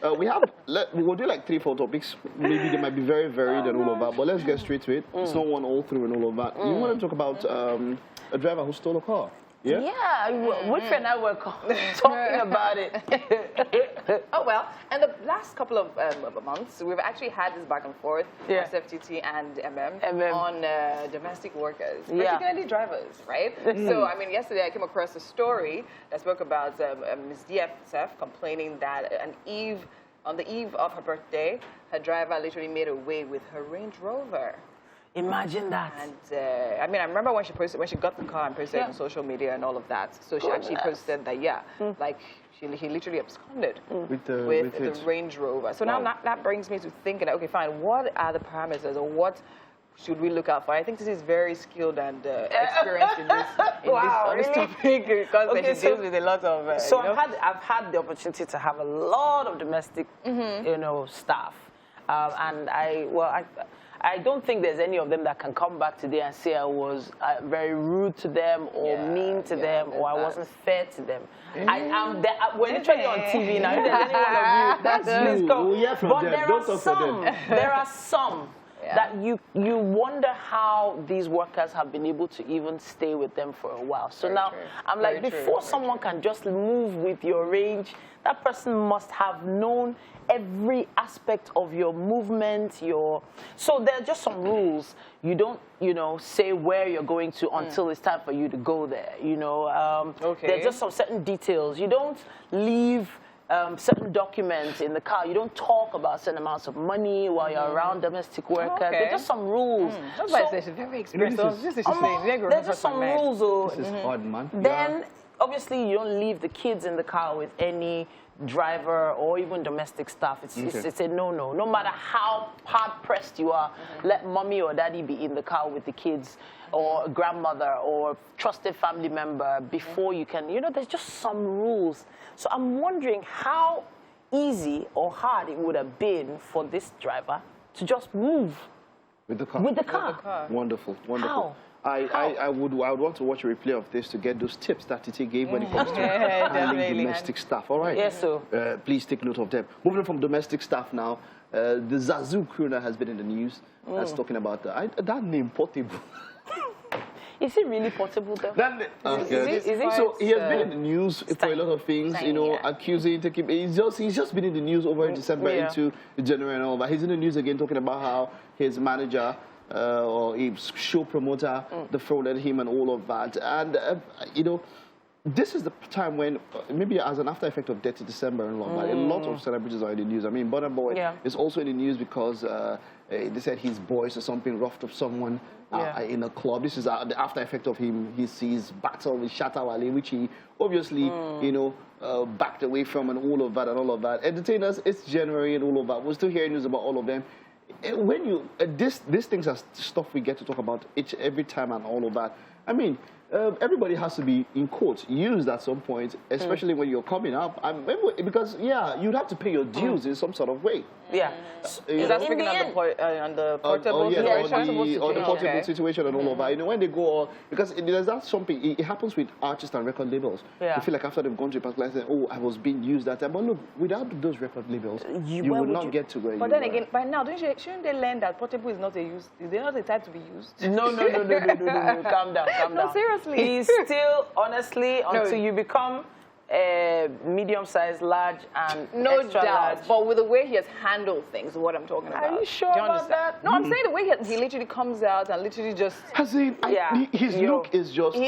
we'll do like 3-4 topics. Maybe they might be very varied and all of that, but let's get straight to it. It's not one all through and all of that. You want to talk about a driver who stole a car? Yeah? Yeah, Woodford and I were talking about it. Oh, well, and the last couple of months, we've actually had this back and forth, FTT and on domestic workers, particularly drivers, right? So, I mean, yesterday I came across a story that spoke about Ms. DFSF complaining that on the eve of her birthday, her driver literally made away with her Range Rover. Imagine that. And I mean, I remember when she got the car and posted it on social media and all of that. So she actually posted that, like he literally absconded with the Range Rover. So now that brings me to thinking, okay, fine, what are the parameters or what should we look out for? I think this is very skilled and experienced in this topic because she deals with a lot of. I've had the opportunity to have a lot of domestic, staff, and I don't think there's any of them that can come back today and say I was very rude to them or mean to them or I wasn't fair to them. We're literally on TV now. If there's any one of you, please come. But there are some that you wonder how these workers have been able to even stay with them for a while. So I'm like, before someone can just move with your range, that person must have known every aspect of your movement, so there are just some rules. You don't, say where you're going to until it's time for you to go there. There are just some certain details. You don't leave certain documents in the car. You don't talk about certain amounts of money while you're around domestic workers. There are just some rules. That's why it's very expressive. There's just some rules. This is odd, man. Then, obviously, you don't leave the kids in the car with any driver or even domestic staff. It's a no-no. No matter how hard-pressed you are, let mommy or daddy be in the car with the kids or a grandmother or trusted family member before you can, there's just some rules. So I'm wondering how easy or hard it would have been for this driver to just move with the car. With the car. Wonderful, wonderful. How? I would want to watch a replay of this to get those tips that Titi gave when it comes to handling domestic staff. All right. Yes, sir. Please take note of them. Moving from domestic staff now, the Zazu crooner has been in the news. That's talking about that name, Portable. Is he really portable though? Is it? So he has been in the news for a lot of things, accusing, he's just been in the news over December into January and all that. He's in the news again talking about how his manager or a show promoter defrauded him and all of that. And, this is the time when, maybe as an after effect of Dirty December and all that, a lot of celebrities are in the news. I mean, Burna Boy is also in the news because they said his boys or something roughed up someone in a club. This is the after effect of him. He sees battle with Shatta Wale, which he obviously, backed away from and all of that. Entertainers, it's January and all of that. We're still hearing news about all of them. When you, these things are stuff we get to talk about every time and all of that. I mean, everybody has to be, in quotes, used at some point, especially when you're coming up. Because, you'd have to pay your dues in some sort of way. Yeah. Is that speaking on the portable situation? Or the portable situation and all of that. When they go on, because there's that something, it happens with artists and record labels. They feel like after they've gone to a particular say, oh, I was being used that time. But look, without those record labels, you will not get to where you are. But then again, by now, shouldn't they learn that portable is not they're not the type to be used? No. Calm down. No, seriously. He's still, honestly, until you become medium-sized, large, and no extra doubt. large. But with the way he has handled things, is what I'm talking about. Are you sure about that? No, I'm saying the way he literally comes out and literally just. His look is just. So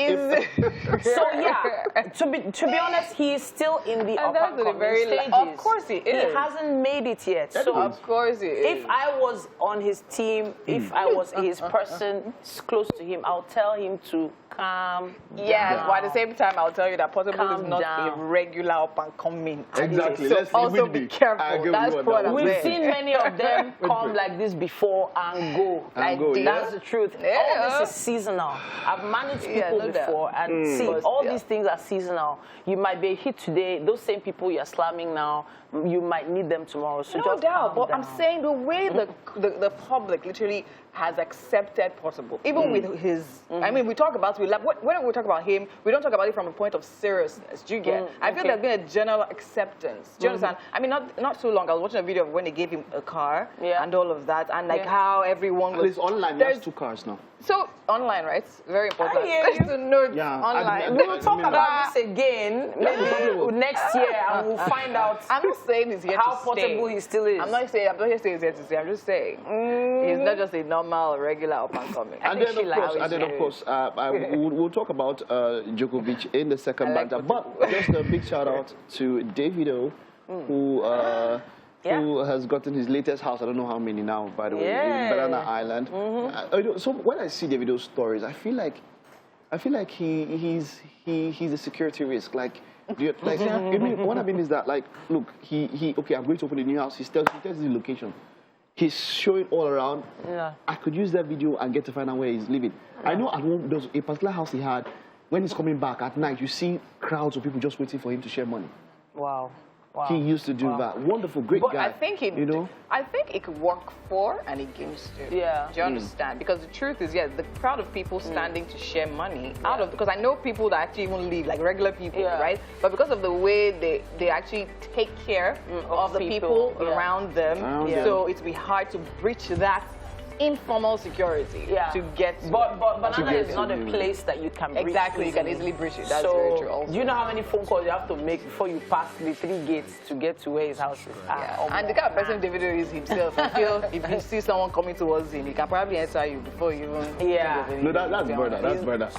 to be honest, he is still in the up-and-coming stages. Of course he is. He hasn't made it yet. So of course he is. If I was on his team, if I was his person close to him, I'll tell him to calm down. But at the same time, I'll tell you that portable is not a regular up and coming. Exactly. So also be careful. That's what I'm saying. We've seen many of them come like this before and go. That's the truth. All this is seasonal. I've managed people before and see all these things are seasonal. You might be hit today. Those same people you're slamming now, you might need them tomorrow. So no just doubt. But down. I'm saying the way the public literally has accepted Portable, even with his. I mean, we talk about when we talk about him, we don't talk about it from a point of seriousness. Do you get? I feel there's been a general acceptance. Do you understand? I mean, not too long. I was watching a video of when they gave him a car and all of that, and like how everyone was. It's online. There's 2 cars now. So online, right? Very important. To know online. We'll talk about this again maybe next year, and we'll find out. I'm not saying he's here how to portable stay. he still is. I'm not saying he's here to stay. I'm just saying he's not just a normal, regular up and coming. And then of course, we'll talk about Djokovic in the second banter. But just a big shout out to Davido, who has gotten his latest house. I don't know how many now, by the way, in Banana Island. So when I see Davido's stories, I feel like he's a security risk. Like what I mean is that, like, look, okay, I'm going to open a new house. He tells the location. He's showing all around. Yeah. I could use that video and get to find out where he's living. Yeah. I know at home, there's a particular house he had. When he's coming back at night, you see crowds of people just waiting for him to share money. Wow. He used to do that. Wonderful, great guy. I think I think it could work for and against you. Yeah. Do you understand? Because the truth is, the crowd of people standing to share money out of, because I know people that actually even live like regular people, right? But because of the way they actually take care of the people around them, so it'd be hard to breach that informal security to get to. But Banana is not a place that you can breach. Exactly, you can easily breach it. That's very true also. Do you know how many phone calls you have to make before you pass the 3 gates to get to where his house is? And the kind of person Davido is himself, I feel if you see someone coming towards him, he can probably answer you before you even... No, that's brother. That's brother.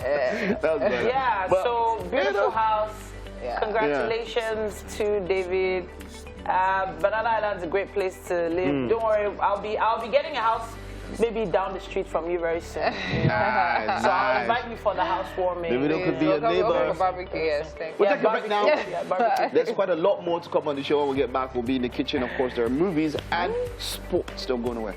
Yeah, so beautiful house. Congratulations to David. Banana Island's a great place to live. Don't worry, I'll be getting a house maybe down the street from you very soon. Nice. So I'll invite you for the housewarming. Davido could be a neighbor. Barbecue, yes, thank you. We'll take a break now. There's quite a lot more to come on the show. When we get back, we'll be in the kitchen. Of course, there are movies and sports. Don't go nowhere.